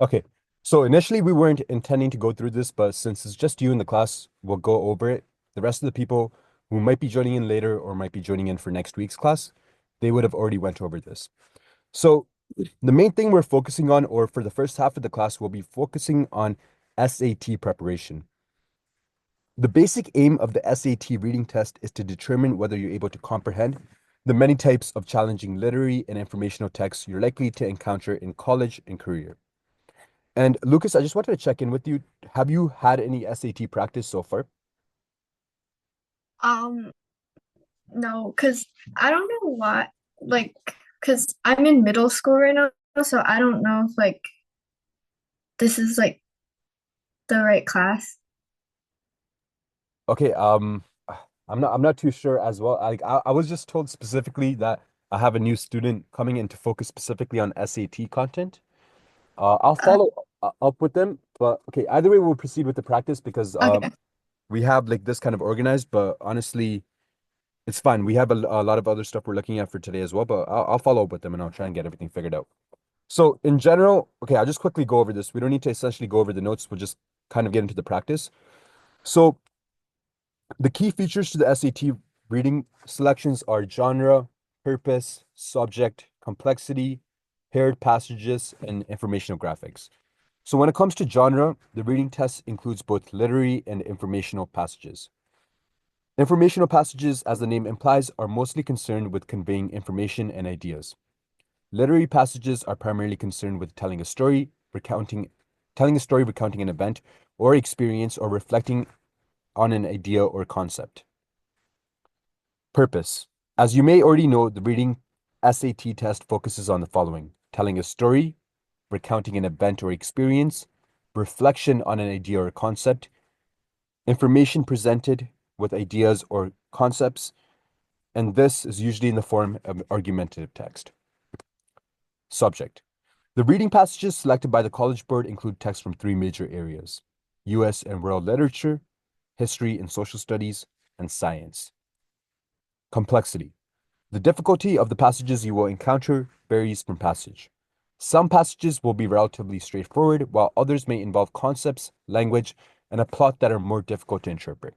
Okay. So initially we weren't intending to go through this, but since it's just you in the class, we'll go over it. The rest of the people who might be joining in later or might be joining in for next week's class, they would have already went over this. So the main thing we're focusing on, or for the first half of the class, we'll be focusing on SAT preparation. The basic aim of the SAT reading test is to determine whether you're able to comprehend the many types of challenging literary and informational texts you're likely to encounter in college and career. And Lucas, I just wanted to check in with you. Have you had any SAT practice so far? Um, no, because I don't know why, like, because I'm in middle school right now, so I don't know if this is the right class. Okay, I'm not too sure as well. I was just told specifically that I have a new student coming in to focus specifically on SAT content. I'll Uh, follow up with them, but okay, either way we'll proceed with the practice because okay. we have like this kind of organized, but honestly, it's fine. We have a lot of other stuff we're looking at for today as well, but I'll follow up with them and I'll try and get everything figured out. So in general, okay, I'll just quickly go over this. We don't need to essentially go over the notes. We'll just kind of get into the practice. So the key features to the SAT reading selections are genre, purpose, subject, complexity, paired passages, and informational graphics. So when it comes to genre, the reading test includes both literary and informational passages. Informational passages, as the name implies, are mostly concerned with conveying information and ideas. Literary passages are primarily concerned with telling a story recounting an event or experience or reflecting on an idea or concept. Purpose. As you may already know, the reading SAT test focuses on the following: telling a story, recounting an event or experience, reflection on an idea or concept, information presented with ideas or concepts, and this is usually in the form of argumentative text. Subject. The reading passages selected by the College Board include texts from three major areas: US and world literature, history and social studies, and science. Complexity. The difficulty of the passages you will encounter varies from passage. Some passages will be relatively straightforward, while others may involve concepts, language, and a plot that are more difficult to interpret.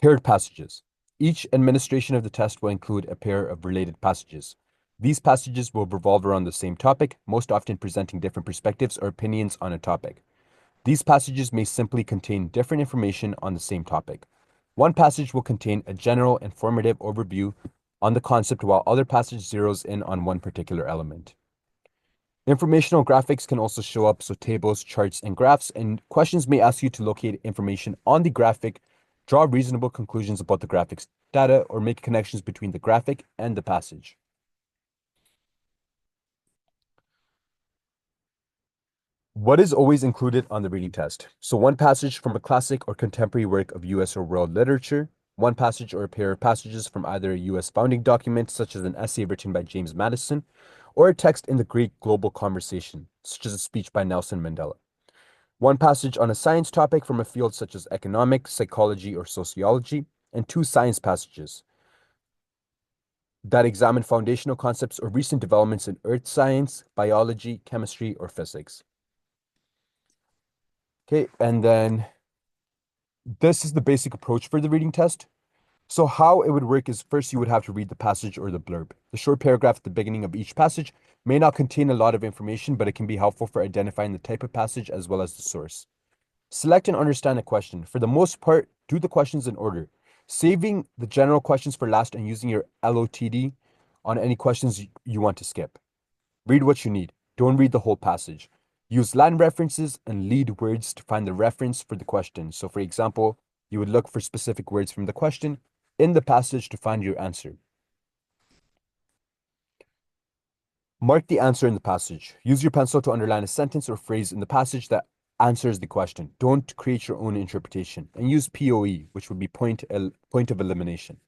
Paired passages. Each administration of the test will include a pair of related passages. These passages will revolve around the same topic, most often presenting different perspectives or opinions on a topic. These passages may simply contain different information on the same topic. One passage will contain a general informative overview on the concept, while other passage zeroes in on one particular element. Informational graphics can also show up, so tables, charts, and graphs, and questions may ask you to locate information on the graphic, draw reasonable conclusions about the graphic's data, or make connections between the graphic and the passage. What is always included on the reading test? So one passage from a classic or contemporary work of US or world literature, one passage or a pair of passages from either a US founding document, such as an essay written by James Madison, or a text in the Great Global Conversation, such as a speech by Nelson Mandela. One passage on a science topic from a field such as economics, psychology, or sociology, and two science passages that examine foundational concepts or recent developments in earth science, biology, chemistry, or physics. Okay, and then this is the basic approach for the reading test. So how it would work is first you would have to read the passage or the blurb. The short paragraph at the beginning of each passage may not contain a lot of information, but it can be helpful for identifying the type of passage as well as the source. Select and understand a question. For the most part, do the questions in order, saving the general questions for last and using your LOTD on any questions you want to skip. Read what you need. Don't read the whole passage. Use Latin references and lead words to find the reference for the question. So, for example, you would look for specific words from the question in the passage to find your answer. Mark the answer in the passage. Use your pencil to underline a sentence or phrase in the passage that answers the question. Don't create your own interpretation. And use POE, which would be point of elimination.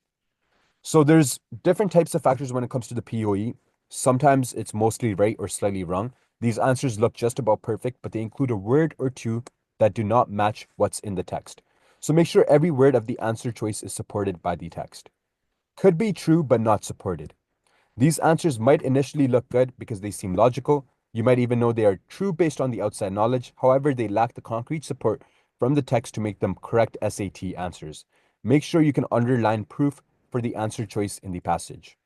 So there's different types of factors when it comes to the POE. Sometimes it's mostly right or slightly wrong. These answers look just about perfect, but they include a word or two that do not match what's in the text. So make sure every word of the answer choice is supported by the text. Could be true, but not supported. These answers might initially look good because they seem logical, You might even know they are true based on the outside knowledge. However, they lack the concrete support from the text to make them correct SAT answers. Make sure you can underline proof for the answer choice in the passage.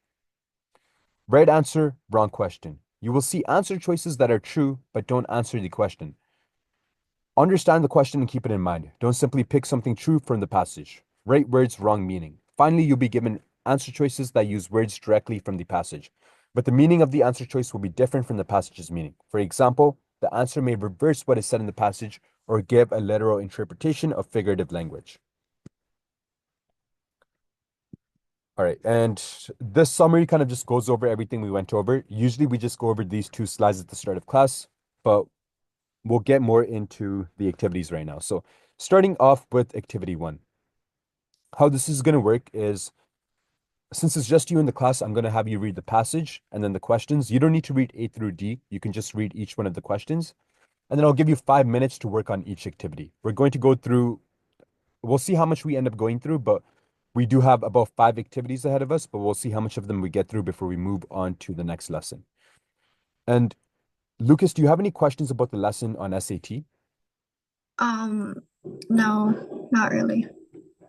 Right answer, wrong question. You will see answer choices that are true but don't answer the question. Understand the question and keep it in mind. Don't simply pick something true from the passage. Right words, wrong meaning. Finally, you'll be given answer choices that use words directly from the passage, but the meaning of the answer choice will be different from the passage's meaning. For example, the answer may reverse what is said in the passage or give a literal interpretation of figurative language. All right, and this summary kind of just goes over everything we went over. Usually we just go over these two slides at the start of class, but we'll get more into the activities right now. So starting off with activity 1. How this is going to work is, since it's just you in the class, I'm going to have you read the passage and then the questions. You don't need to read A through D. You can just read each one of the questions. And then I'll give you 5 minutes to work on each activity. We're going to go through, we'll see how much we end up going through, but we do have about 5 activities ahead of us, but we'll see how much of them we get through before we move on to the next lesson. And Lucas, do you have any questions about the lesson on SAT? Um, no, not really.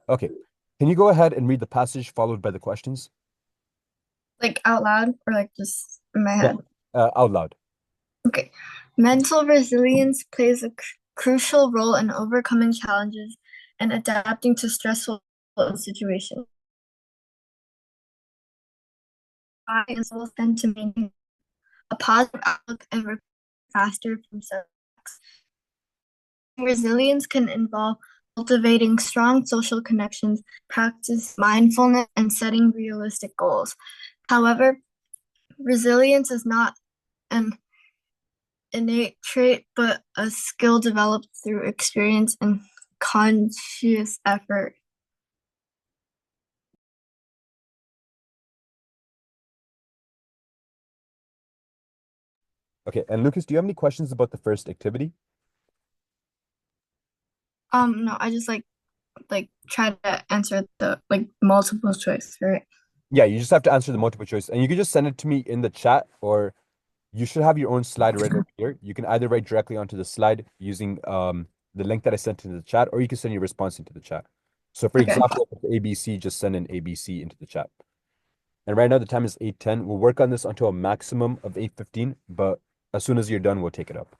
Okay. Can you go ahead and read the passage followed by the questions? Like out loud or like just in my Yeah. head? Out loud. Okay. Mental resilience plays a crucial role in overcoming challenges and adapting to stressful situations. I is tend to maintain a positive outlook and recover faster from setbacks. Resilience can involve cultivating strong social connections, practice mindfulness, and setting realistic goals. However, resilience is not an innate trait, but a skill developed through experience and conscious effort. Okay. And Lucas, do you have any questions about the first activity? No, I just like try to answer the like multiple choice, right? Yeah, you just have to answer the multiple choice. And you can just send it to me in the chat, or you should have your own slide right over here. You can either write directly onto the slide using the link that I sent into the chat, or you can send your response into the chat. So for Okay. example, if it's ABC, just send an ABC into the chat. And right now the time is 8:10. We'll work on this until a maximum of 8:15, but as soon as you're done, we'll take it up.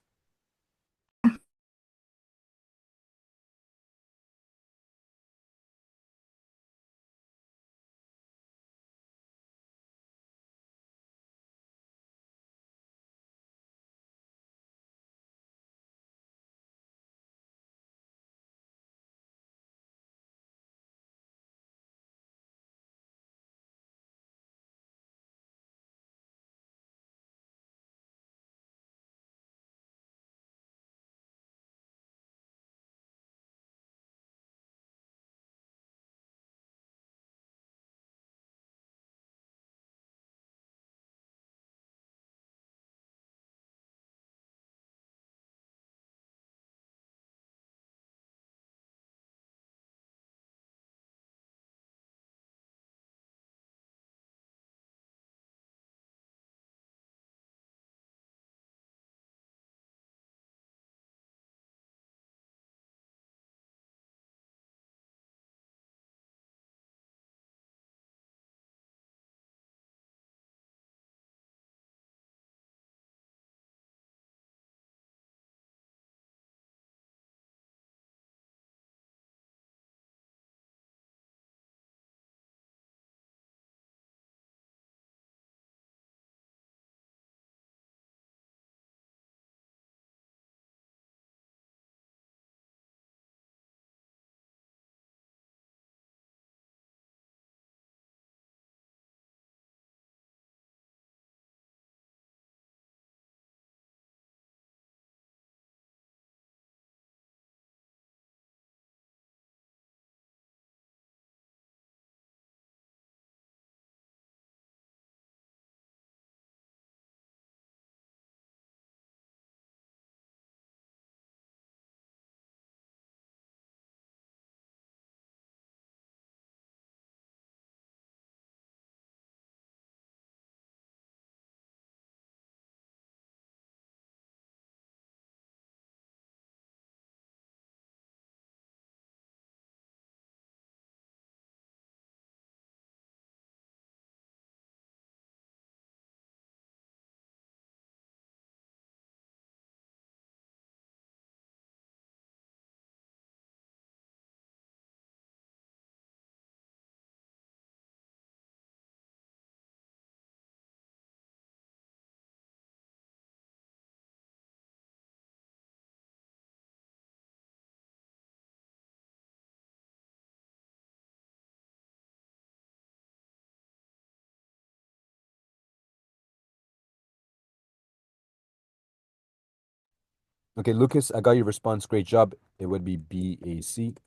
Okay, Lucas, I got your response. Great job. It would be BAC.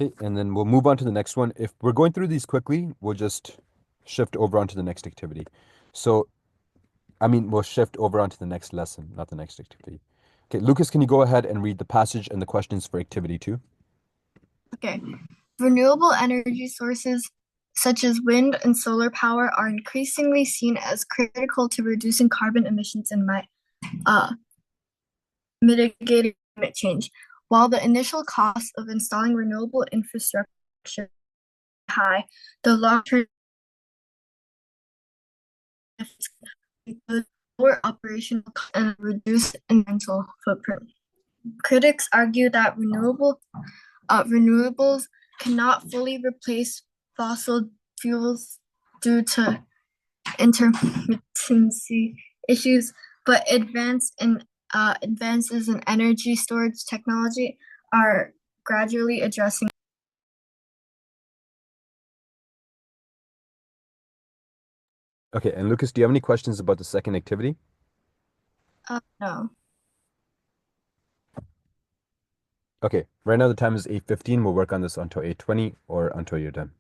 Okay, and then we'll move on to the next one. If we're going through these quickly, we'll just shift over onto the next activity. So, we'll shift over onto the next lesson, not the next activity. Okay, Lucas, can you go ahead and read the passage and the questions for activity two? Okay. Renewable energy sources such as wind and solar power are increasingly seen as critical to reducing carbon emissions and uh, mitigating climate change. While the initial cost of installing renewable infrastructure is high, the long-term benefits include lower operational costs and reduced environmental footprint. Critics argue that renewables cannot fully replace fossil fuels due to intermittency issues, but advances in energy storage technology are gradually addressing. Okay, and Lucas, do you have any questions about the second activity? No. Okay, right now the time is 8:15. We'll work on this until 8:20 or until you're done.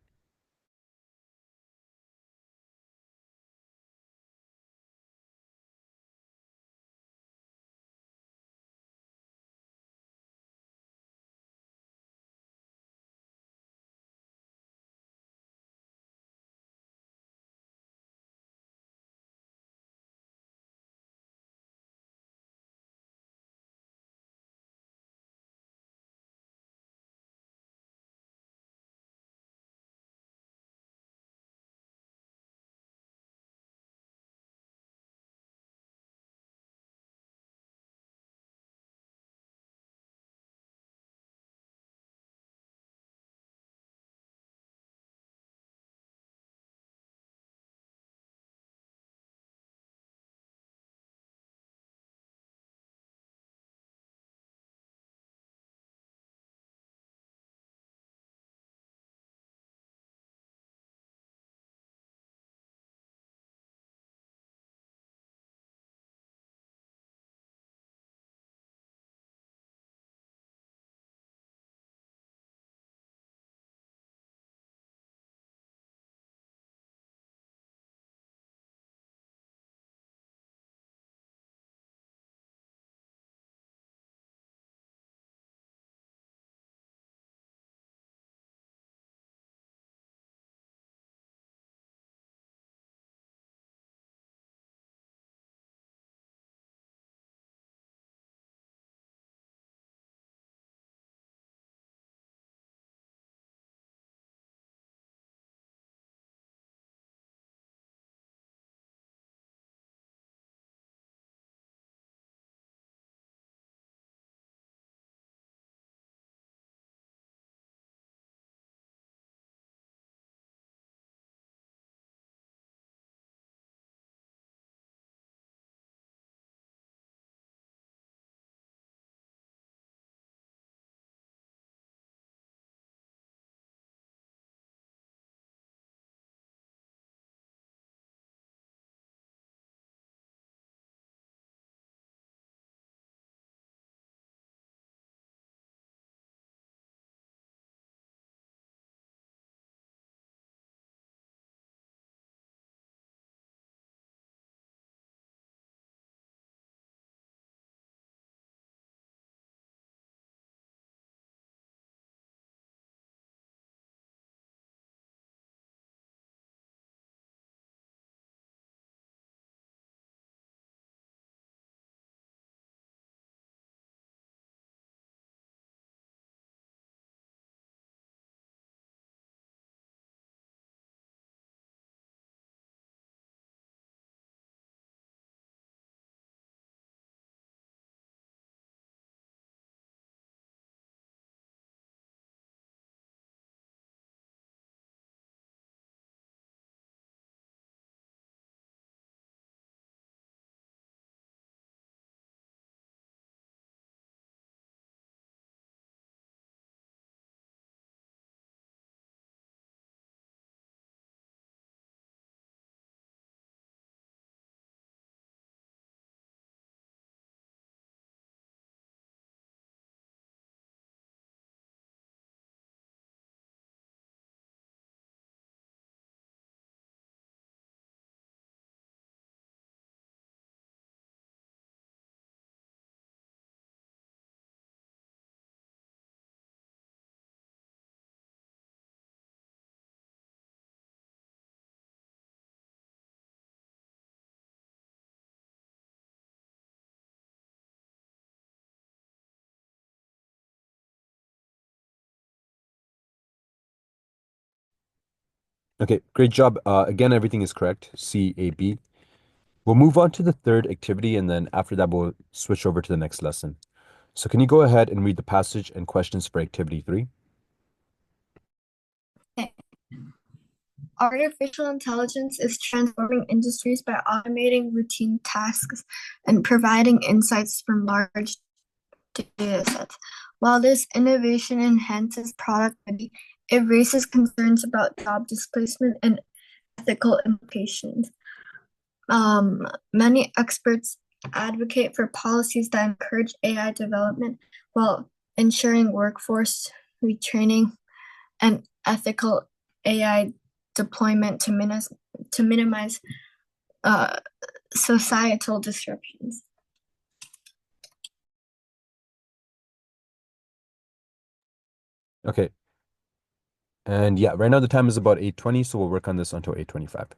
Okay, great job. Again, everything is correct. C, A, B. We'll move on to the third activity, and then after that, we'll switch over to the next lesson. So can you go ahead and read the passage and questions for activity 3? Artificial intelligence is transforming industries by automating routine tasks and providing insights from large data sets. While this innovation enhances productivity, it raises concerns about job displacement and ethical implications. Many experts advocate for policies that encourage AI development while ensuring workforce retraining and ethical AI deployment to minimize uh, societal disruptions. Okay. And yeah, right now the time is about 8:20, so we'll work on this until 8:25.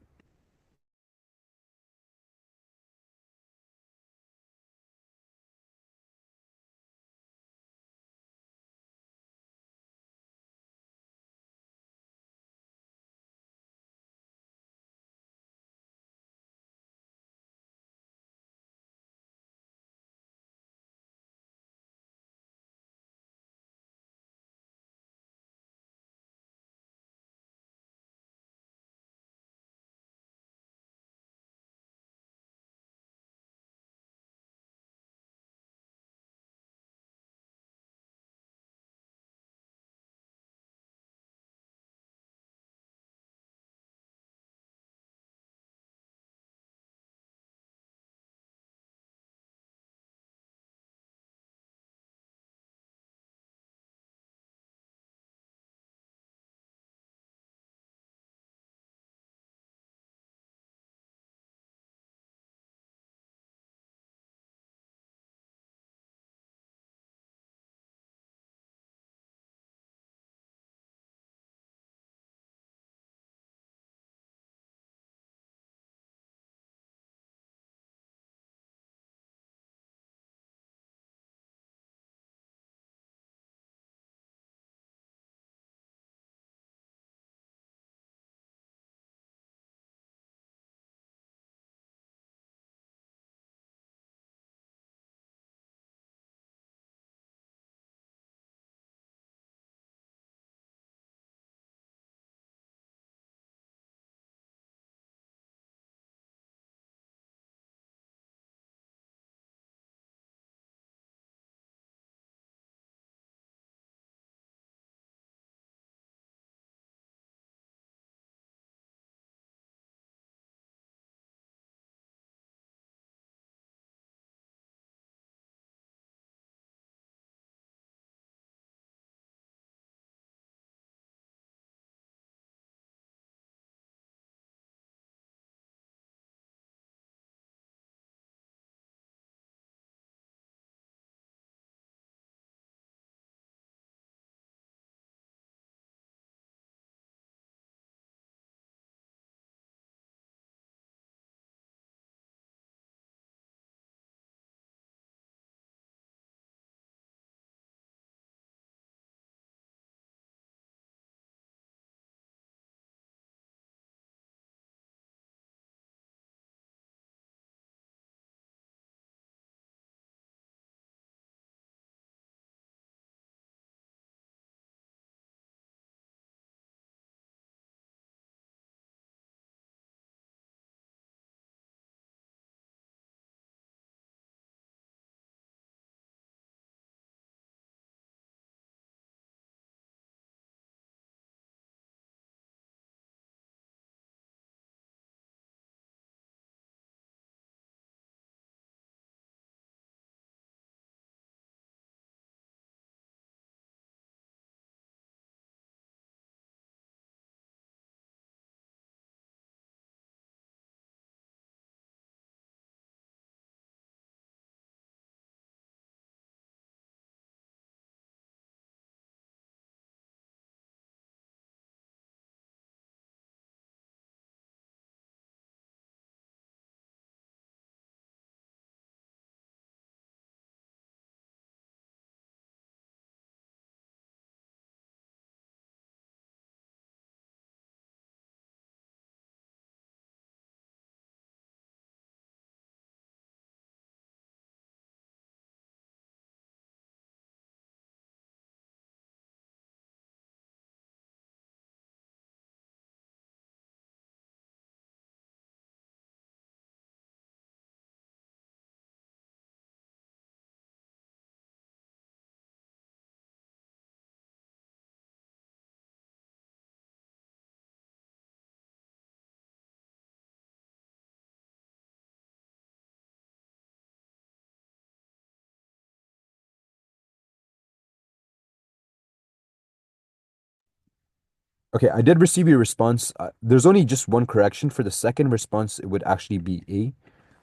Okay, I did receive your response. There's only just one correction for the second response. It would actually be A.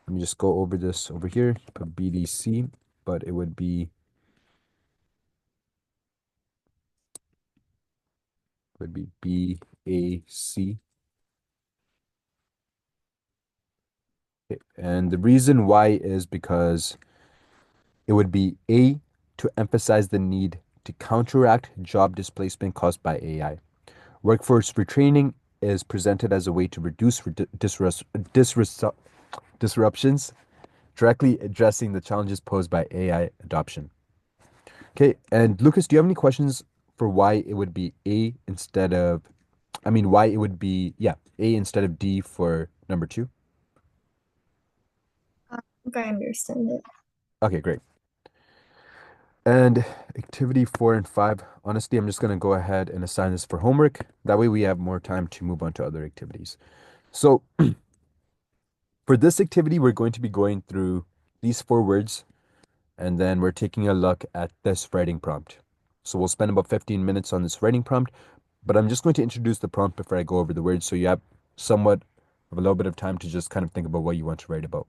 Let me just go over this over here. Put BDC, but it would be BAC. Okay, and the reason why is because it would be A to emphasize the need to counteract job displacement caused by AI. Workforce retraining is presented as a way to reduce disruptions, directly addressing the challenges posed by AI adoption. Okay, and Lucas, do you have any questions for why it would be A instead of, I mean, why it would be, yeah, A instead of D for number two? I think I understand it. Okay, great. And activity 4 and 5, honestly, I'm just going to go ahead and assign this for homework. That way we have more time to move on to other activities. So for this activity, we're going to be going through these 4 words, and then we're taking a look at this writing prompt. So we'll spend about 15 minutes on this writing prompt, but I'm just going to introduce the prompt before I go over the words so you have somewhat of a little bit of time to just kind of think about what you want to write about.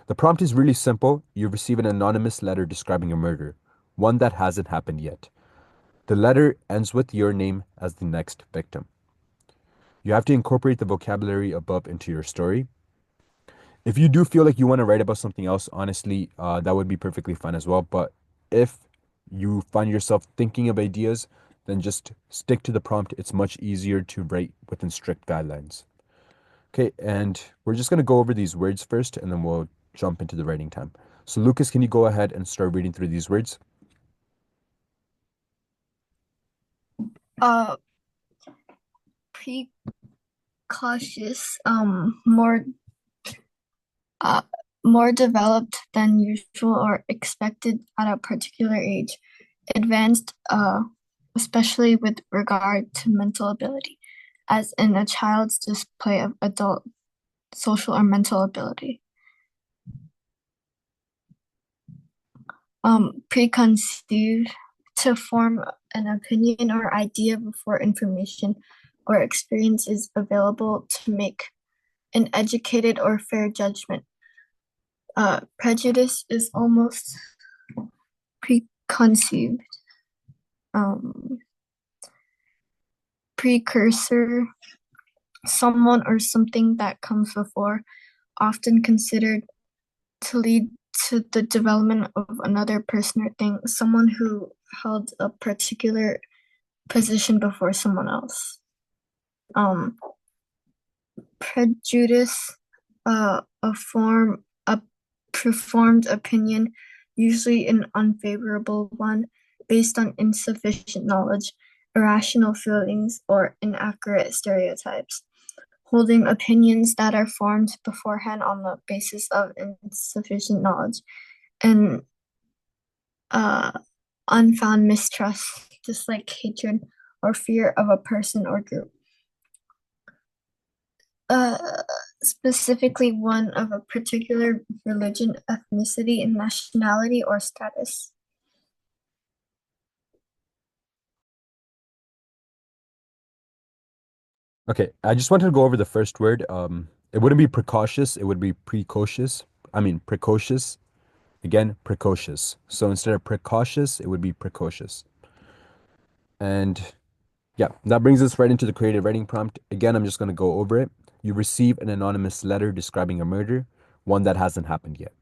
The prompt is really simple. You receive an anonymous letter describing a murder, one that hasn't happened yet. The letter ends with your name as the next victim. You have to incorporate the vocabulary above into your story. If you do feel like you want to write about something else, honestly, that would be perfectly fine as well. But if you find yourself thinking of ideas, then just stick to the prompt. It's much easier to write within strict guidelines. Okay, and we're just going to go over these words first, and then we'll jump into the writing time. So, Lucas, can you go ahead and start reading through these words? Uh, Precocious, uh, more developed than usual or expected at a particular age, advanced, especially with regard to mental ability, as in a child's display of adult social or mental ability. Preconceived, to form an opinion or idea before information or experience is available to make an educated or fair judgment. Prejudice is almost preconceived. Um, Precursor, someone or something that comes before, often considered to lead to the development of another person or thing, someone who held a particular position before someone else. Um, Prejudice, a performed opinion, usually an unfavorable one, based on insufficient knowledge, irrational feelings, or inaccurate stereotypes. Holding opinions that are formed beforehand on the basis of insufficient knowledge and uh, unfound mistrust, dislike, hatred, or fear of a person or group. Uh, Specifically one of a particular religion, ethnicity, and nationality or status. Okay, I just wanted to go over the first word. It wouldn't be precautious, it would be precocious. I mean, precocious. Again, precocious. So instead of precautious, it would be precocious. And yeah, that brings us right into the creative writing prompt. Again, I'm just going to go over it. You receive an anonymous letter describing a murder, one that hasn't happened yet.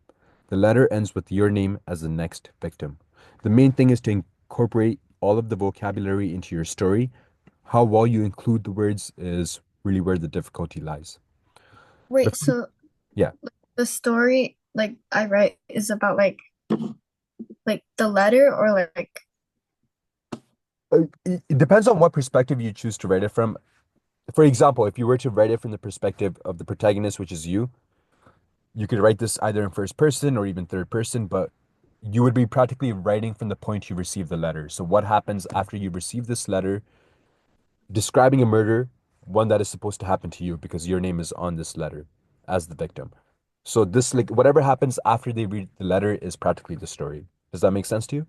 The letter ends with your name as the next victim. The main thing is to incorporate all of the vocabulary into your story. How well you include the words is really where the difficulty lies. Wait, Before- so yeah, the story like I write is about like the letter or like it depends on what perspective you choose to write it from. For example, if you were to write it from the perspective of the protagonist, which is you could write this either in first person or even third person, but you would be practically writing from the point you receive the letter. So what happens after you receive this letter describing a murder, one that is supposed to happen to you because your name is on this letter as the victim. So this like whatever happens after they read the letter is practically the story. Does that make sense to you?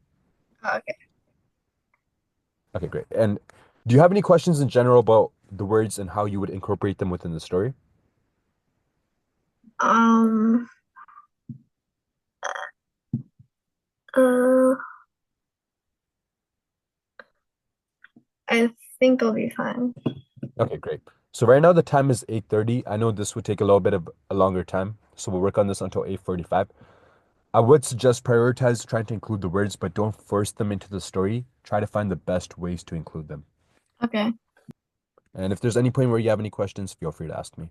okay. Okay, great. And Do you have any questions in general about the words and how you would incorporate them within the story? Um, uh, I think I'll be fine. Okay, great. So right now the time is 8:30. I know this would take a little bit of a longer time, so we'll work on this until 8:45. I would suggest prioritize trying to include the words, but don't force them into the story. Try to find the best ways to include them. Okay. And if there's any point where you have any questions, feel free to ask me.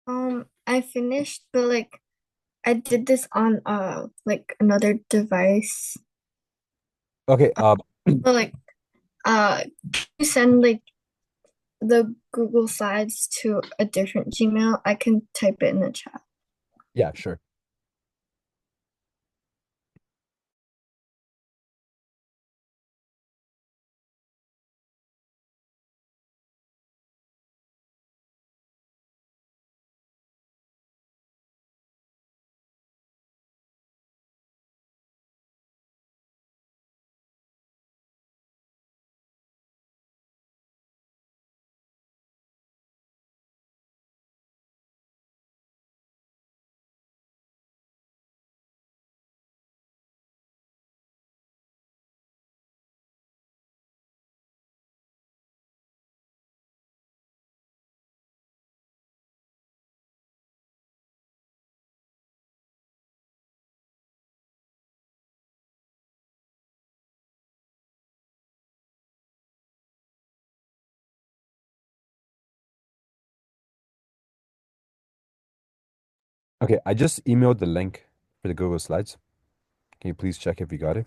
I finished, but like I did this on like another device. Okay, But like you send like the Google Slides to a different Gmail, I can type it in the chat. yeah, sure. Okay, I just emailed the link for the Google Slides. Can you please check if you got it?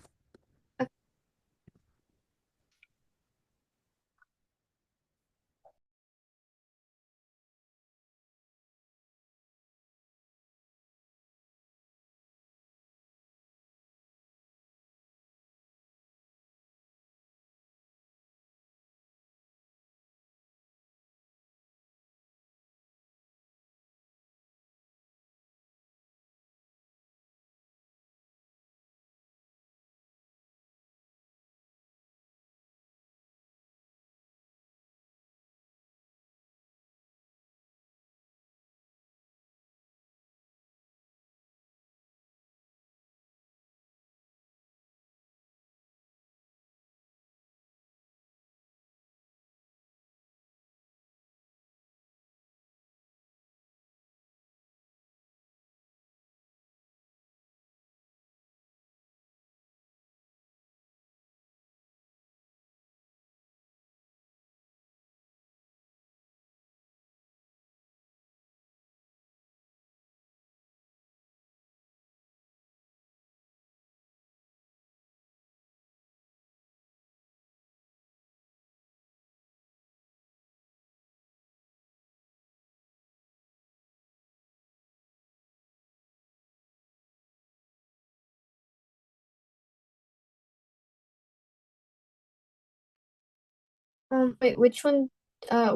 Wait, which one,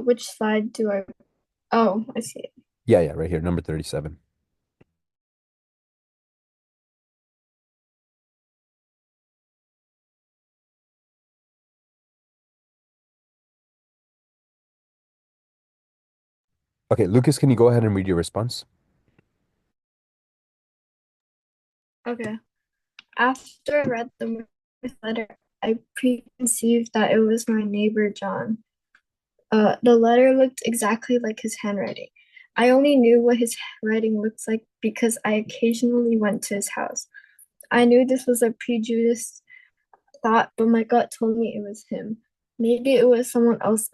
which slide do I, oh, I see it. Yeah, yeah, right here, number 37. Okay, Lucas, can you go ahead and read your response? Okay. After I read the letter, I preconceived that it was my neighbor John. The letter looked exactly like his handwriting. I only knew what his writing looked like because I occasionally went to his house. I knew this was a prejudiced thought, but my gut told me it was him. Maybe it was someone else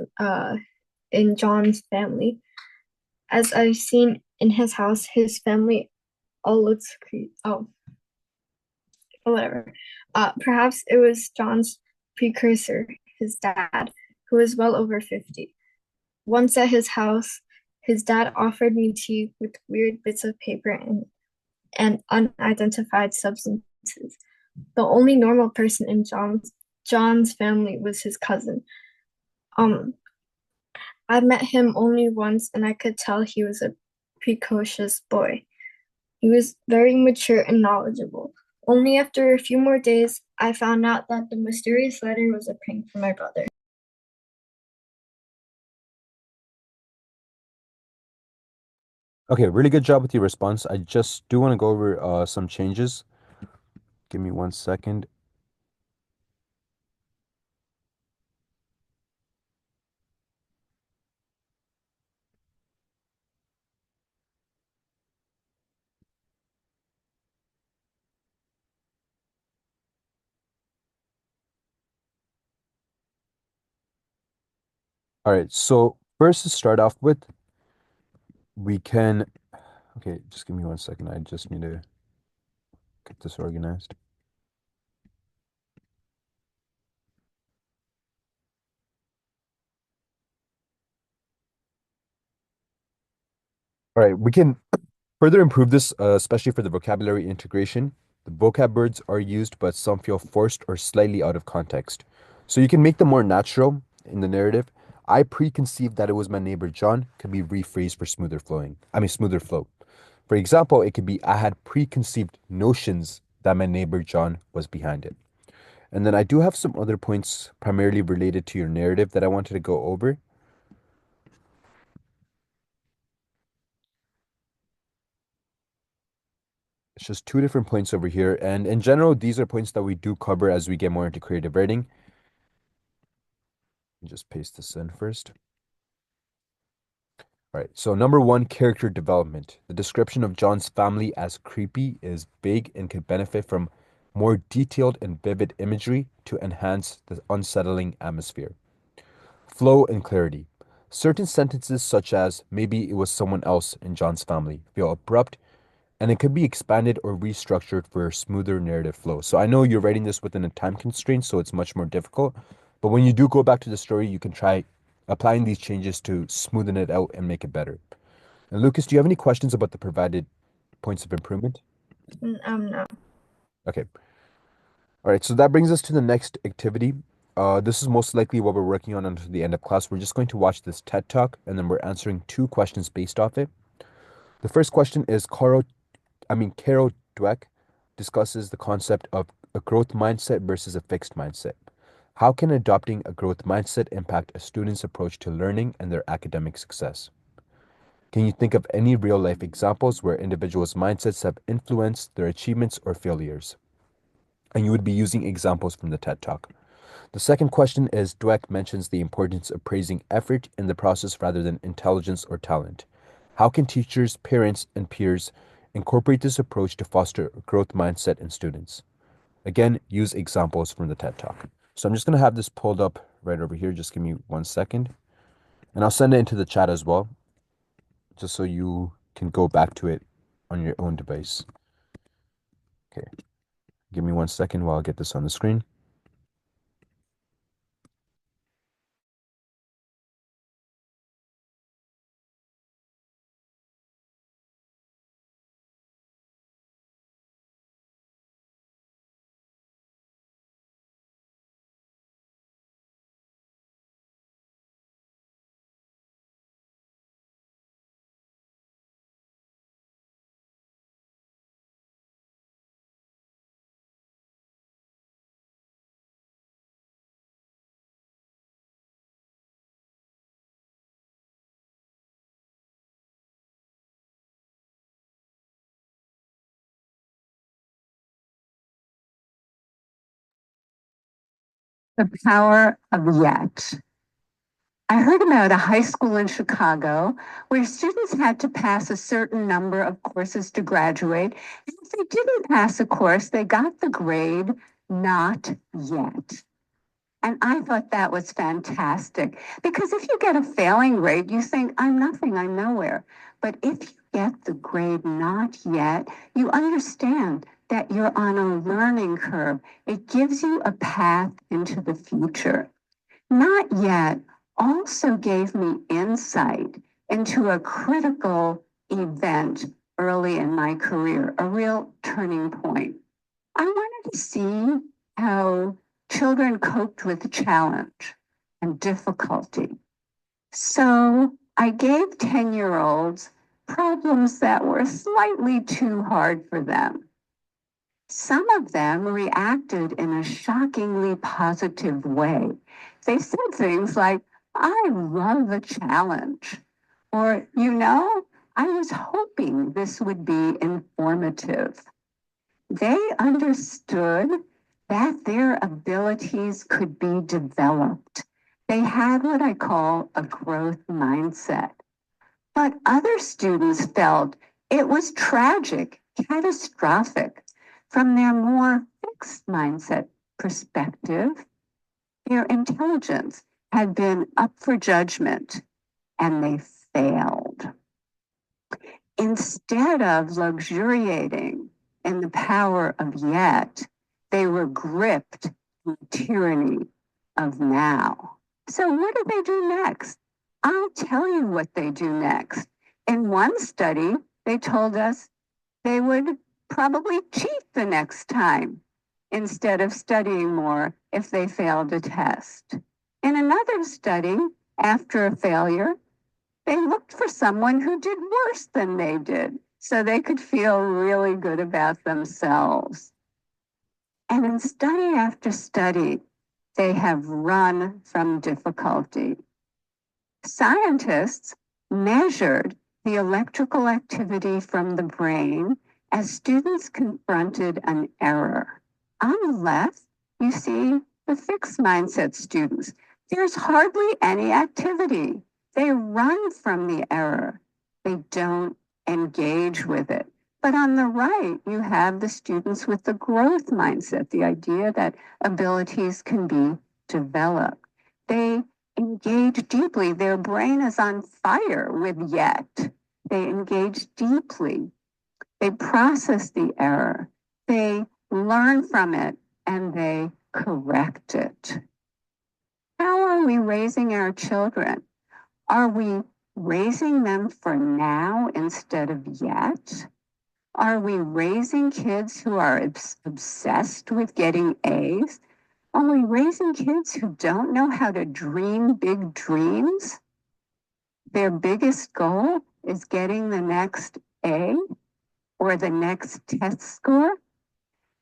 in John's family. As I've seen in his house, his family all looks oh, whatever. Perhaps it was John's precursor, his dad, who was well over 50. Once at his house, his dad offered me tea with weird bits of paper and unidentified substances. The only normal person in John's family was his cousin. Um, I met him only once, and I could tell he was a precocious boy. He was very mature and knowledgeable. Only after a few more days, I found out that the mysterious letter was a prank from my brother. Okay, really good job with your response. I just do want to go over some changes. Give me 1 second. All right, so first to start off with, we can, okay, just give me 1 second. I just need to get this organized. All right, we can further improve this, especially for the vocabulary integration. The vocab words are used, but some feel forced or slightly out of context. So you can make them more natural in the narrative. I preconceived that it was my neighbor John could be rephrased for smoother flowing. I mean, smoother flow. For example, it could be I had preconceived notions that my neighbor John was behind it. And then I do have some other points primarily related to your narrative that I wanted to go over. It's just two different points over here. And in general, these are points that we do cover as we get more into creative writing. Just paste this in first. All right. So number one, character development. The description of John's family as creepy is big and could benefit from more detailed and vivid imagery to enhance the unsettling atmosphere. Flow and clarity. Certain sentences, such as maybe it was someone else in John's family, feel abrupt and it could be expanded or restructured for a smoother narrative flow. So I know you're writing this within a time constraint, so it's much more difficult. But when you do go back to the story, you can try applying these changes to smoothen it out and make it better. And Lucas, do you have any questions about the provided points of improvement? No. Okay. All right. So that brings us to the next activity. This is most likely what we're working on until the end of class. We're just going to watch this TED Talk, and then we're answering two questions based off it. The first question is Carol Dweck discusses the concept of a growth mindset versus a fixed mindset. How can adopting a growth mindset impact a student's approach to learning and their academic success? Can you think of any real life examples where individuals' mindsets have influenced their achievements or failures? And you would be using examples from the TED Talk. The second question is Dweck mentions the importance of praising effort in the process rather than intelligence or talent. How can teachers, parents, and peers incorporate this approach to foster a growth mindset in students? Again, use examples from the TED Talk. So I'm just going to have this pulled up right over here. Just give me 1 second. And I'll send it into the chat as well, just so you can go back to it on your own device. Okay. Give me 1 second while I get this on the screen. The power of yet. I heard about a high school in Chicago where students had to pass a certain number of courses to graduate. And if they didn't pass a course, they got the grade not yet. And I thought that was fantastic because if you get a failing grade, you think, I'm nothing, I'm nowhere. But if you get the grade not yet, you understand that you're on a learning curve. It gives you a path into the future. Not yet also gave me insight into a critical event early in my career, a real turning point. I wanted to see how children coped with challenge and difficulty. So I gave 10-year-olds problems that were slightly too hard for them. Some of them reacted in a shockingly positive way. They said things like, I love a challenge, or, I was hoping this would be informative. They understood that their abilities could be developed. They had what I call a growth mindset. But other students felt it was tragic, catastrophic. From their more fixed mindset perspective, their intelligence had been up for judgment and they failed. Instead of luxuriating in the power of yet, they were gripped in the tyranny of now. So what do they do next? I'll tell you what they do next. In one study, they told us they would probably cheat the next time instead of studying more if they failed a test. In another study, after a failure, they looked for someone who did worse than they did so they could feel really good about themselves. And in study after study, they have run from difficulty. Scientists measured the electrical activity from the brain as students confronted an error. On the left, you see the fixed mindset students. There's hardly any activity. They run from the error. They don't engage with it. But on the right, you have the students with the growth mindset, the idea that abilities can be developed. They engage deeply. Their brain is on fire with yet. They engage deeply. They process the error. They learn from it and they correct it. How are we raising our children? Are we raising them for now instead of yet? Are we raising kids who are obsessed with getting A's? Are we raising kids who don't know how to dream big dreams? Their biggest goal is getting the next A or the next test score?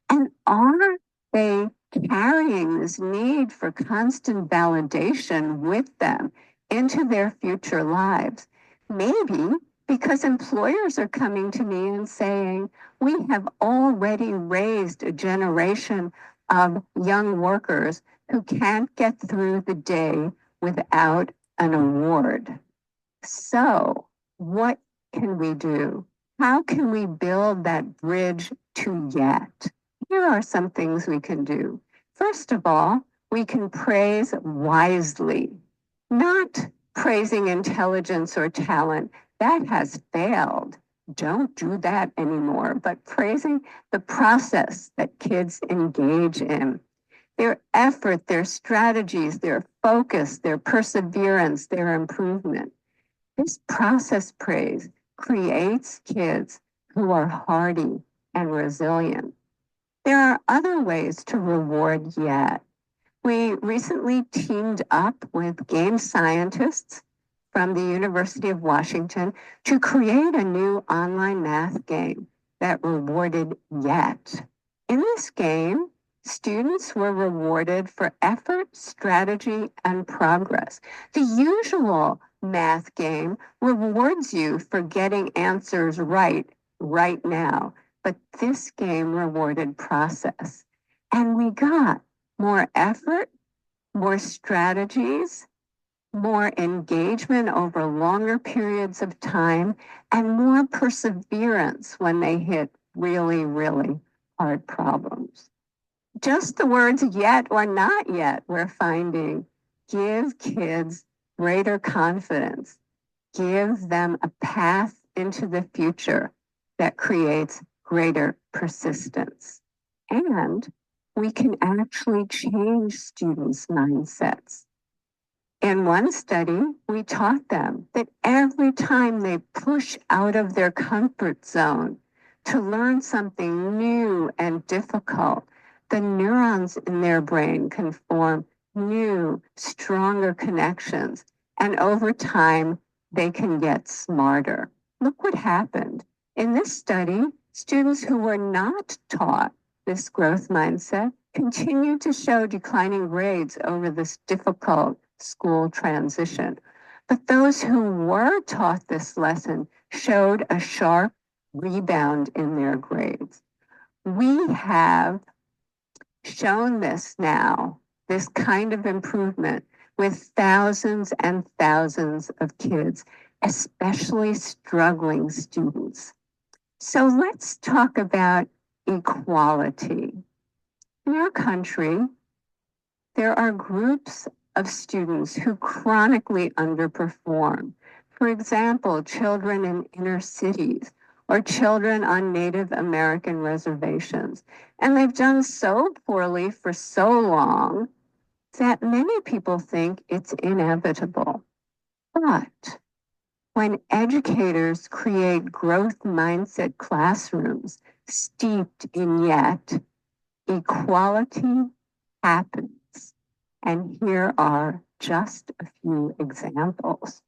And are they carrying this need for constant validation with them into their future lives? Maybe because employers are coming to me and saying, we have already raised a generation of young workers who can't get through the day without an award. So what can we do? How can we build that bridge to yet? Here are some things we can do. First of all, we can praise wisely, not praising intelligence or talent. That has failed. Don't do that anymore, but praising the process that kids engage in. Their effort, their strategies, their focus, their perseverance, their improvement. This process praise creates kids who are hardy and resilient. There are other ways to reward yet. We recently teamed up with game scientists from the University of Washington to create a new online math game that rewarded yet. In this game, students were rewarded for effort, strategy, and progress. The usual math game rewards you for getting answers right now, but this game rewarded process. And we got more effort, more strategies, more engagement over longer periods of time, and more perseverance when they hit really, really hard problems. Just the words yet or not yet, we're finding, give kids greater confidence, give them a path into the future that creates greater persistence. And we can actually change students' mindsets. In one study, we taught them that every time they push out of their comfort zone to learn something new and difficult, the neurons in their brain can form new, stronger connections. And over time, they can get smarter. Look what happened. In this study, students who were not taught this growth mindset continued to show declining grades over this difficult school transition. But those who were taught this lesson showed a sharp rebound in their grades. We have shown this now, this kind of improvement with thousands and thousands of kids, especially struggling students. So let's talk about equality. In our country, there are groups of students who chronically underperform. For example, children in inner cities or children on Native American reservations. And they've done so poorly for so long that many people think it's inevitable. But when educators create growth mindset classrooms steeped in yet, equality happens. And here are just a few examples.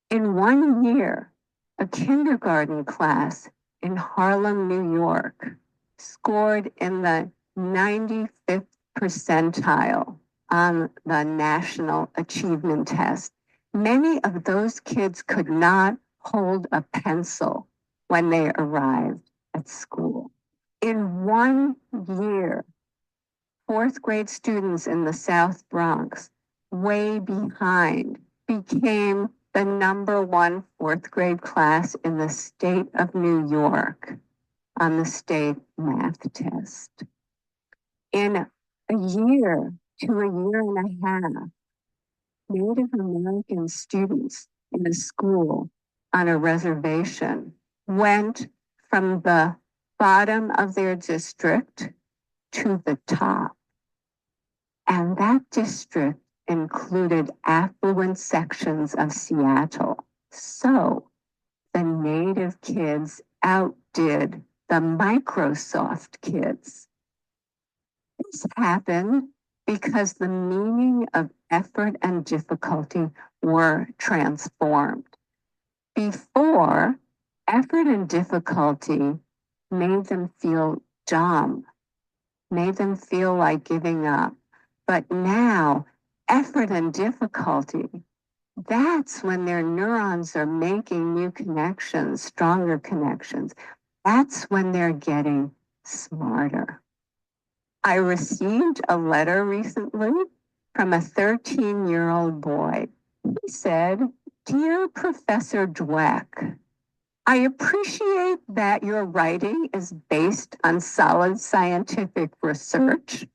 In 1 year, a kindergarten class in Harlem, New York, scored in the 95th percentile on the National Achievement Test. Many of those kids could not hold a pencil when they arrived at school. In 1 year, fourth grade students in the South Bronx, way behind, became the #1 fourth grade class in the state of New York on the state math test. In a year to a year and a half, Native American students in a school on a reservation went from the bottom of their district to the top. And that district included affluent sections of Seattle. So the Native kids outdid the Microsoft kids. This happened because the meaning of effort and difficulty were transformed. Before, effort and difficulty made them feel dumb, made them feel like giving up. But now, effort and difficulty, that's when their neurons are making new connections, stronger connections. That's when they're getting smarter. I received a letter recently from a 13-year-old boy. He said, "Dear Professor Dweck, I appreciate that your writing is based on solid scientific research,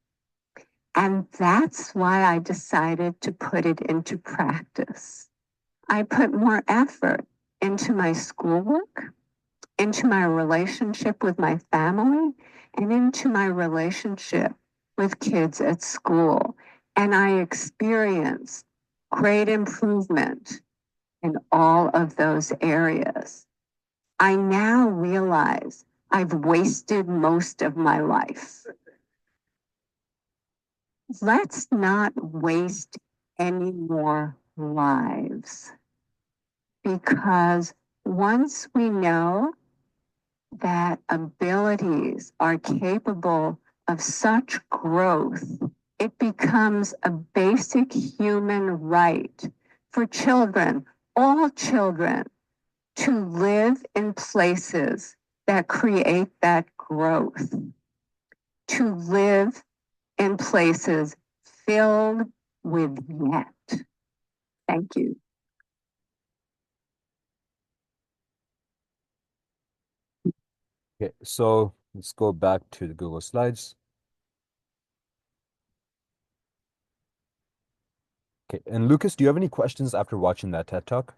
and that's why I decided to put it into practice. I put more effort into my schoolwork, into my relationship with my family, and into my relationship with kids at school. And I experienced great improvement in all of those areas. I now realize I've wasted most of my life. Let's not waste any more lives, because once we know that abilities are capable of such growth, it becomes a basic human right for children, all children, to live in places that create that growth, to live in places filled with yet. Thank you. Okay, so let's go back to the Google Slides. Okay, and Lucas, do you have any questions after watching that TED Talk?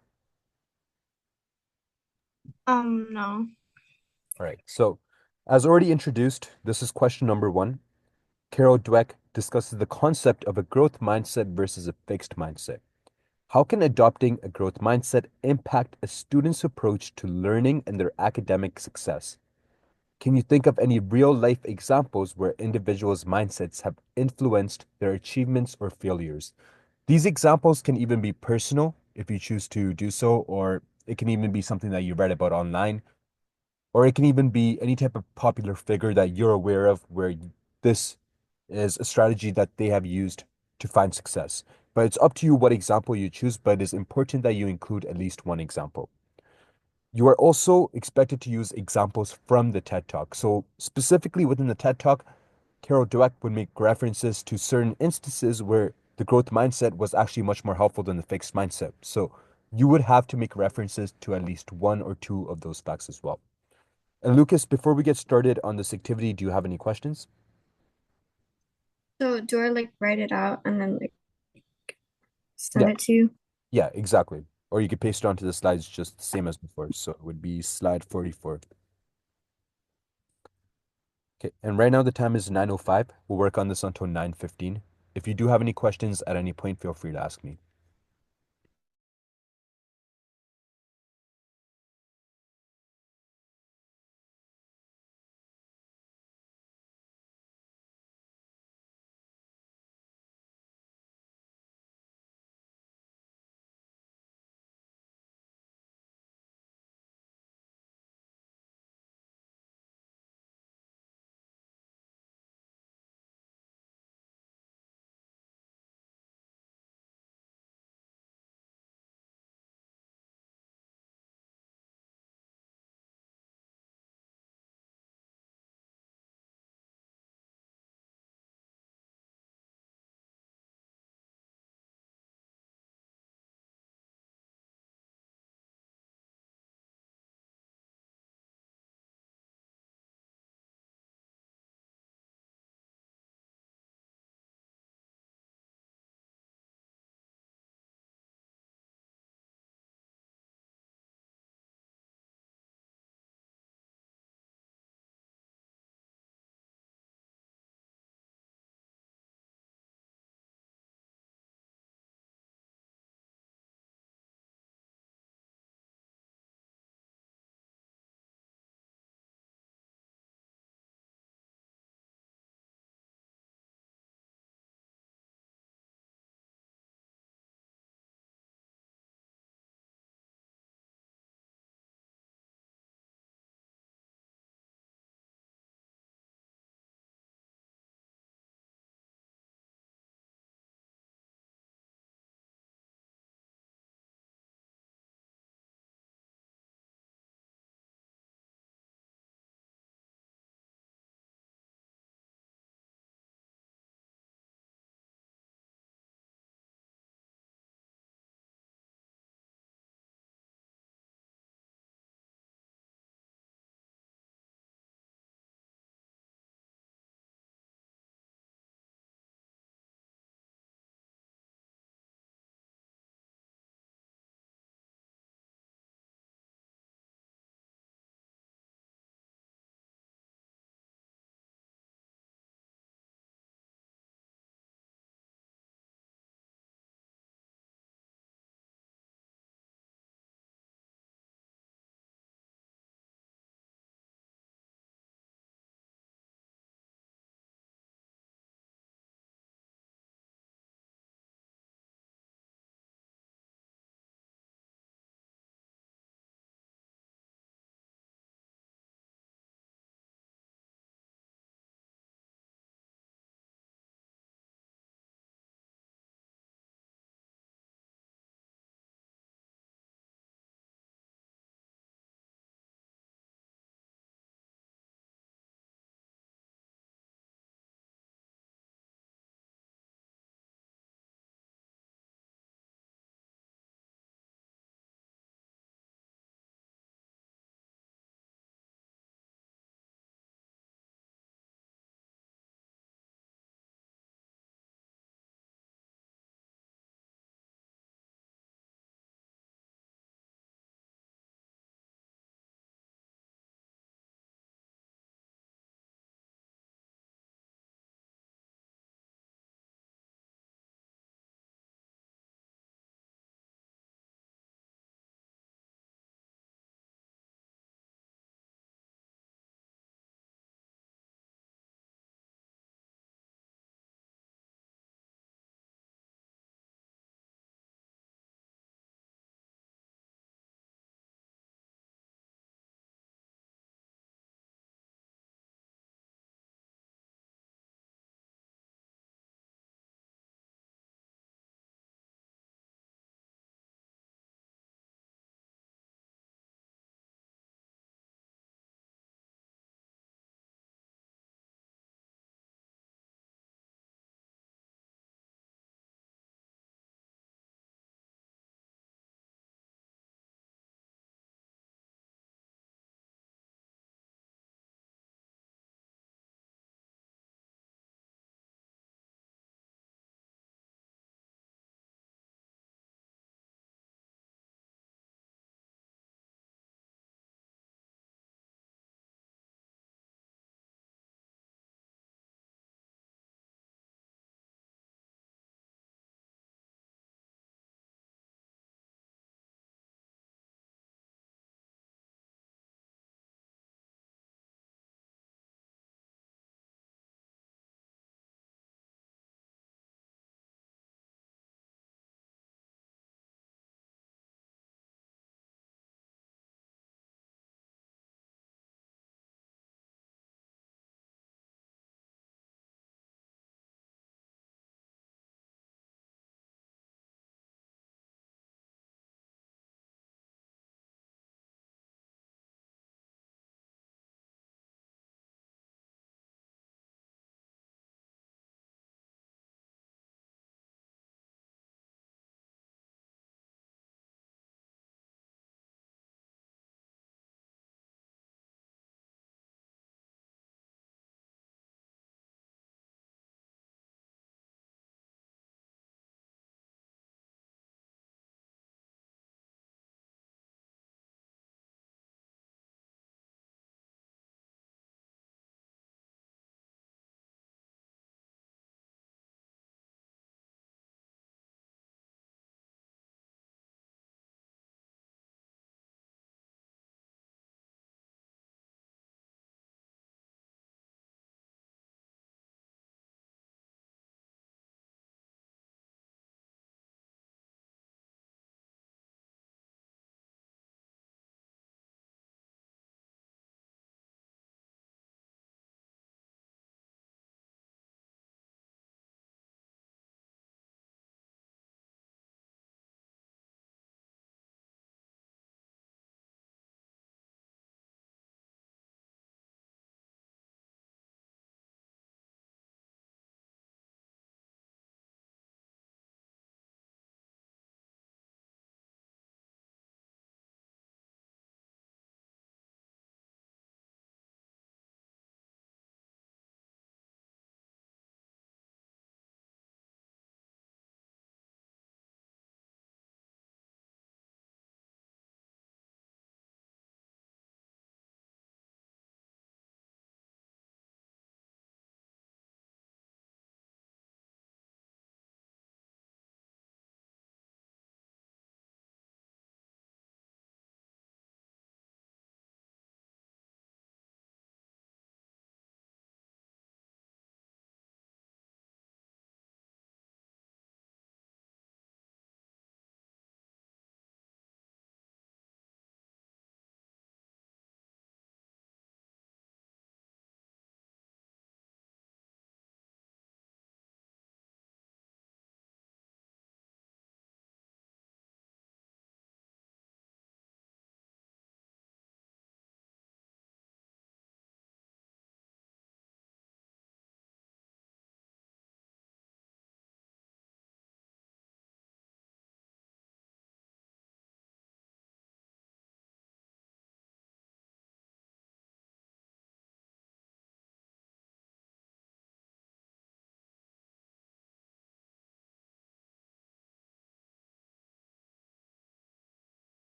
No. All right, so as already introduced, this is question number 1. Carol Dweck discusses the concept of a growth mindset versus a fixed mindset. How can adopting a growth mindset impact a student's approach to learning and their academic success? Can you think of any real-life examples where individuals' mindsets have influenced their achievements or failures? These examples can even be personal if you choose to do so, or it can even be something that you read about online, or it can even be any type of popular figure that you're aware of where this is a strategy that they have used to find success. But it's up to you what example you choose, but it is important that you include at least one example. You are also expected to use examples from the TED Talk. So specifically within the TED Talk, Carol Dweck would make references to certain instances where the growth mindset was actually much more helpful than the fixed mindset. So you would have to make references to at least one or two of those facts as well. And Lucas, before we get started on this activity, do you have any questions? So do I like write it out and then like send Yeah, it to you? yeah, exactly. or you could paste it onto the slides just the same as before. So it would be slide 44. Okay, and right now the time is 9:05. We'll work on this until 9:15. If you do have any questions at any point, feel free to ask me.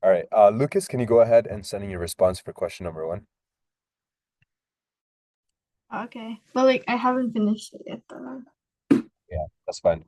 All right. Lucas, can you go ahead and send in your response for question number one? Okay. But like I haven't finished it yet though. Yeah, that's fine.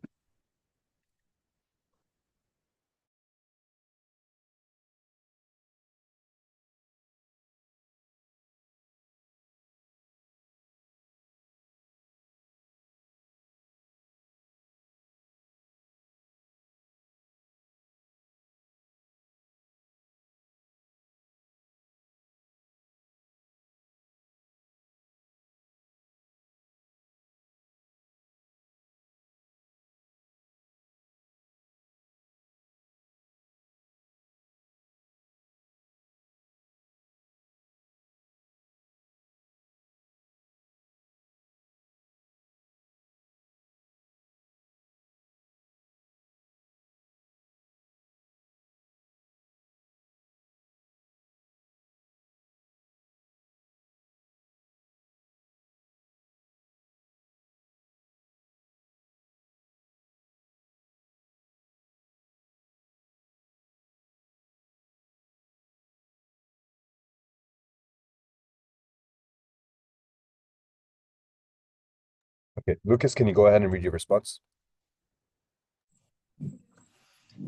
Okay, Lucas, can you go ahead and read your response?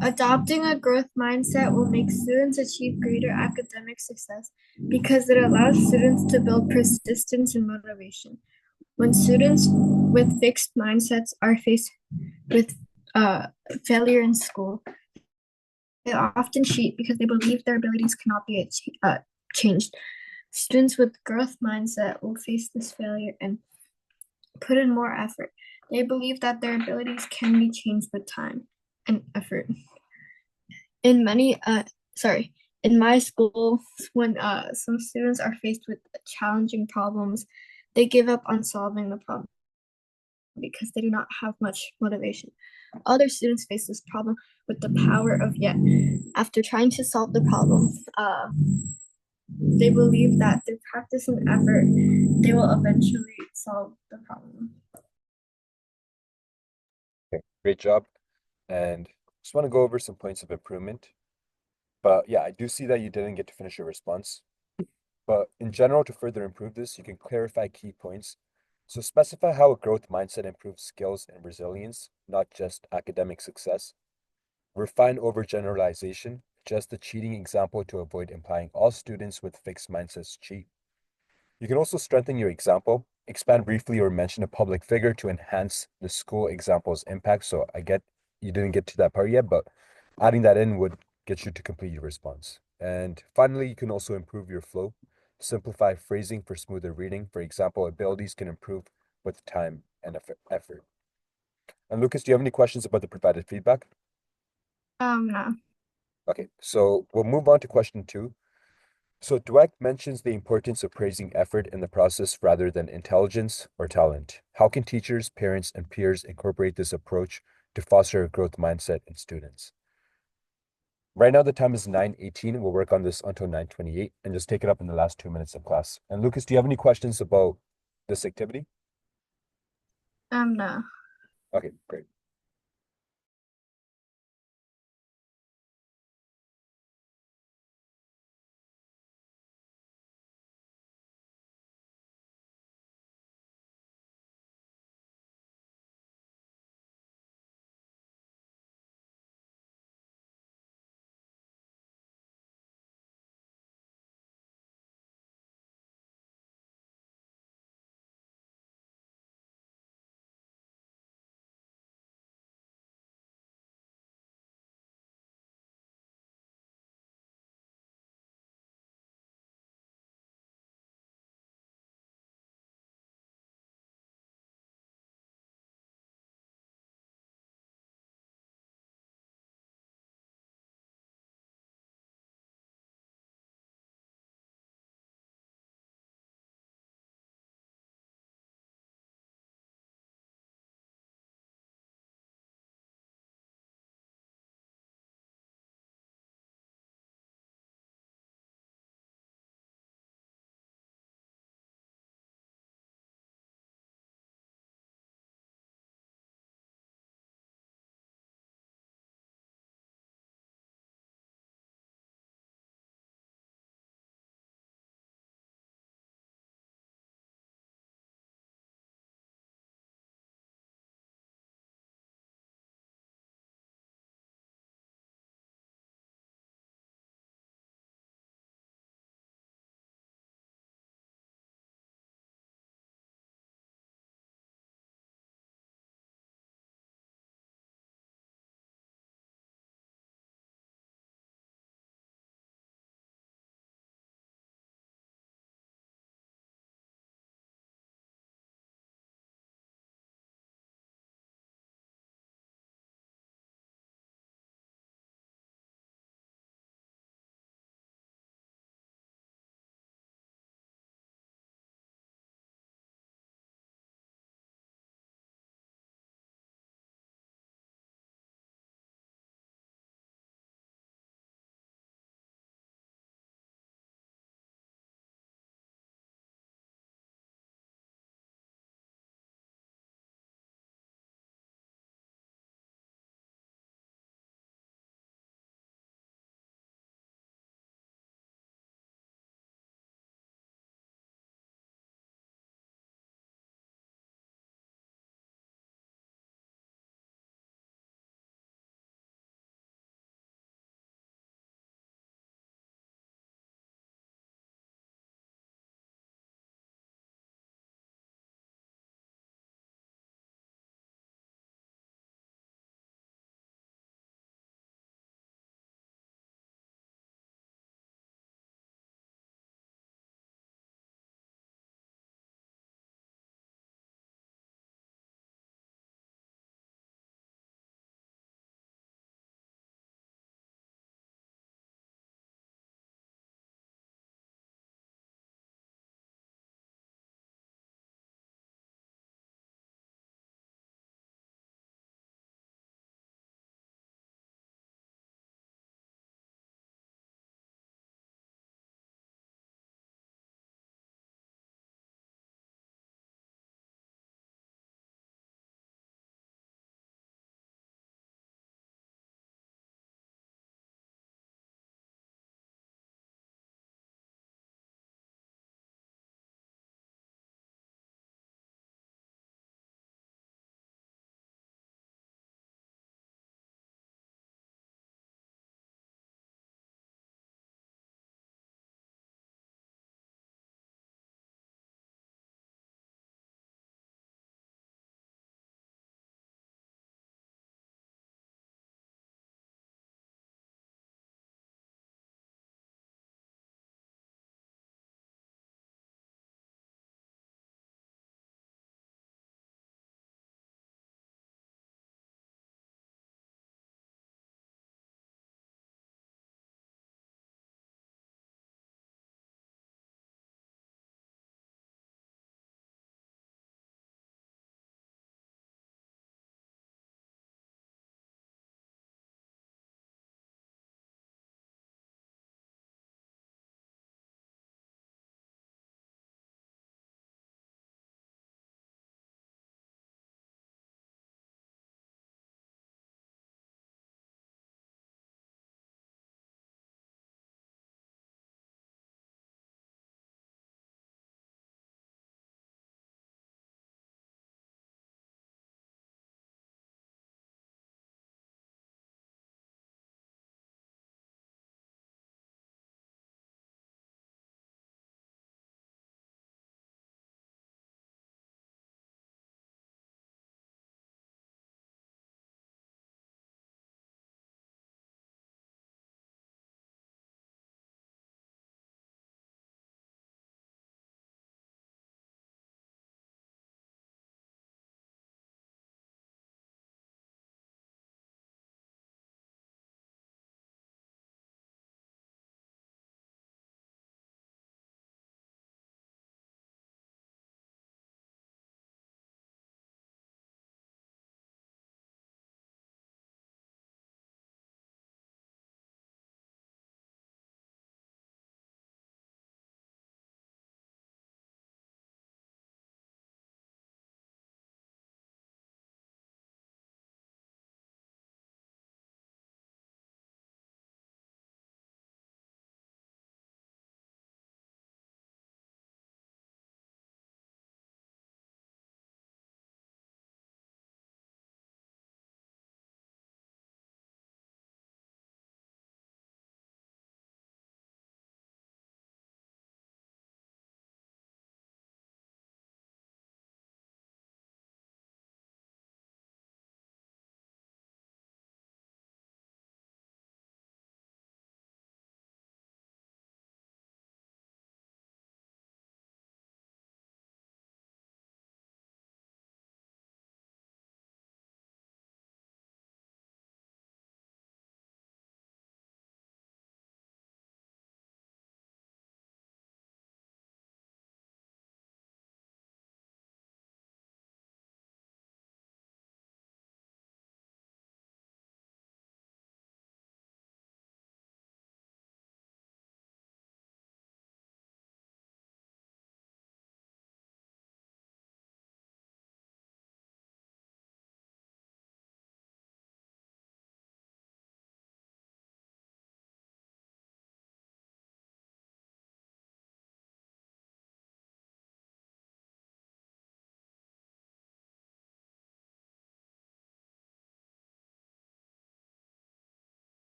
Adopting a growth mindset will make students achieve greater academic success because it allows students to build persistence and motivation. When students with fixed mindsets are faced with uh, failure in school, they often cheat because they believe their abilities cannot be changed. Students with growth mindset will face this failure and put in more effort. They believe that their abilities can be changed with time and effort. In many sorry, in my school, when some students are faced with challenging problems, they give up on solving the problem because they do not have much motivation. Other students face this problem with the power of yet. After trying to solve the problem, they believe that through practice and effort, they will eventually solve the problem. Okay, great job. And just want to go over some points of improvement. But yeah, I do see that you didn't get to finish your response. But in general, to further improve this, you can clarify key points. So specify how a growth mindset improves skills and resilience, not just academic success. Refine overgeneralization, just the cheating example to avoid implying all students with fixed mindsets cheat. You can also strengthen your example, expand briefly or mention a public figure to enhance the school example's impact. So I get you didn't get to that part yet, but adding that in would get you to complete your response. And finally, you can also improve your flow, simplify phrasing for smoother reading. For example, abilities can improve with time and effort. And Lucas, do you have any questions about the provided feedback? No. Okay, so we'll move on to question two. So Dweck mentions the importance of praising effort in the process rather than intelligence or talent. How can teachers, parents, and peers incorporate this approach to foster a growth mindset in students? Right now, the time is 9:18. We'll work on this until 9:28 and just take it up in the last 2 minutes of class. And Lucas, do you have any questions about this activity? No. Okay, great.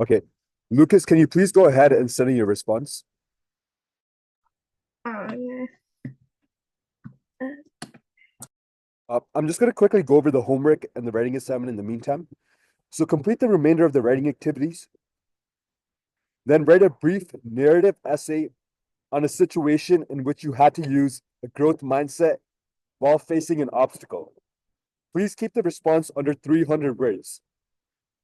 Okay. Lucas, can you please go ahead and send in your response? Yeah. I'm just going to quickly go over the homework and the writing assignment in the meantime. So complete the remainder of the writing activities. Then write a brief narrative essay on a situation in which you had to use a growth mindset while facing an obstacle. Please keep the response under 300 words.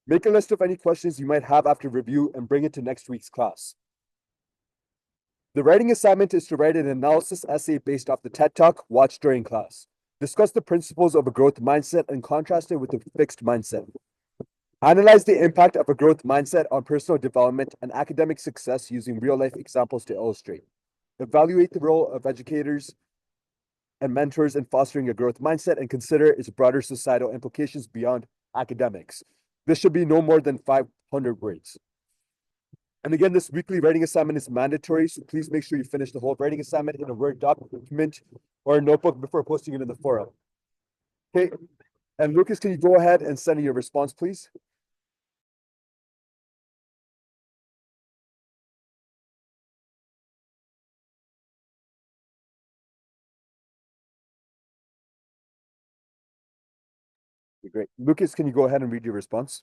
Make a list of any questions you might have after review and bring it to next week's class. The writing assignment is to write an analysis essay based off the TED Talk watched during class. Discuss the principles of a growth mindset and contrast it with a fixed mindset. Analyze the impact of a growth mindset on personal development and academic success using real-life examples to illustrate. Evaluate the role of educators and mentors in fostering a growth mindset and consider its broader societal implications beyond academics. This should be no more than 500 words. And again, this weekly writing assignment is mandatory, so please make sure you finish the whole writing assignment in a Word document or a notebook before posting it in the forum. Okay, and Lucas, can you go ahead and send in your response, please? Great. Lucas, can you go ahead and read your response?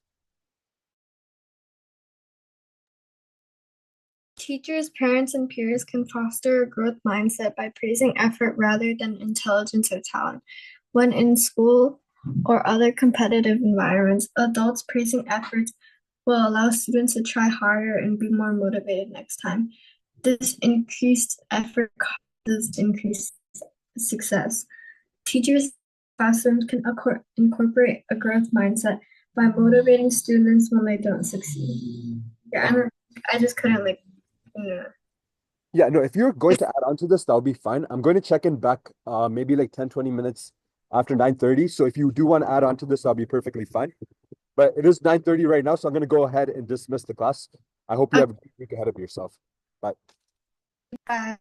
Teachers, parents, and peers can foster a growth mindset by praising effort rather than intelligence or talent. When in school or other competitive environments, adults praising efforts will allow students to try harder and be more motivated next time. This increased effort causes increased success. Teachers in classrooms can incorporate a growth mindset by motivating students when they don't succeed. Yeah, I just couldn't yeah. Yeah, no, if you're going to add on to this, that'll be fine. I'm going to check in back maybe like 10, 20 minutes after 9:30. So if you do want to add on to this, that'll be perfectly fine. But it is 9:30 right now, so I'm going to go ahead and dismiss the class. I hope you have a great week ahead of yourself. Bye. Bye.